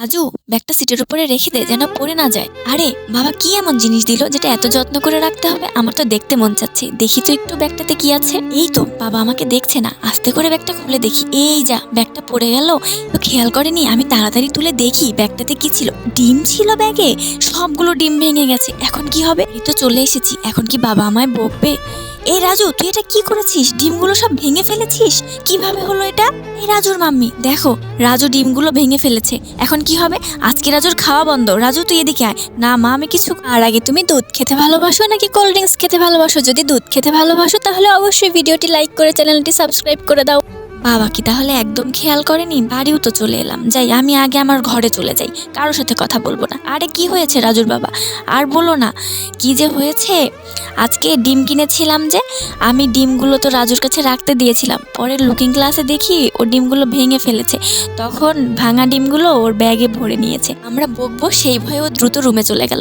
রাজু, ব্যাগটা সিটের উপরে রেখে দে যেন পড়ে না যায়। আরে বাবা, কি এমন জিনিস দিল যেটা এত যত্ন করে রাখতে হবে? আমার তো দেখতে মন চাচ্ছে, দেখি তো একটু ব্যাগটাতে কি আছে। এই তো, বাবা আমাকে দেখছে না, আস্তে করে ব্যাগটা খুলে দেখি। এই যা, ব্যাগটা পড়ে গেল। তো খেয়াল করেনি, আমি তাড়াতাড়ি তুলে দেখি ব্যাগটাতে কি ছিল। ডিম ছিল ব্যাগে, সবগুলো ডিম ভেঙে গেছে। এখন কি হবে? এই তো চলে এসেছি, এখন কি বাবা আমায় বকবে? এই রাজু, তুই এটা কি করেছিস? ডিমগুলো সব ভেঙে ফেলেছিস, কিভাবে হলো এটা? এই রাজুর মাম্মি দেখো, রাজু ডিমগুলো ভেঙে ফেলেছে। এখন কি হবে? আজকে রাজুর খাওয়া বন্ধ। রাজু তুই এদিকে আয়। না মা, আমি কিছু। আর আগে তুমি দুধ খেতে ভালোবাসো নাকি কোল্ড ড্রিঙ্কস খেতে ভালোবাসো? যদি দুধ খেতে ভালোবাসো তাহলে অবশ্যই ভিডিওটি লাইক করে চ্যানেলটি সাবস্ক্রাইব করে দাও। বাবা কি তাহলে একদম খেয়াল করেনি? বাড়িও তো চলে এলাম, যাই আমি আগে আমার ঘরে চলে যাই, কারোর সাথে কথা বলবো না। আরে কি হয়েছে রাজুর বাবা? আর বলো না, কি যে হয়েছে। আজকে ডিম কিনেছিলাম যে, আমি ডিমগুলো তো রাজুর কাছে রাখতে দিয়েছিলাম, পরে লুকিং ক্লাসে দেখি ও ডিমগুলো ভেঙে ফেলেছে। তখন ভাঙা ডিমগুলো ওর ব্যাগে ভরে নিয়েছে। আমরা বকবো সেই ভয়ে ও দ্রুত রুমে চলে গেল।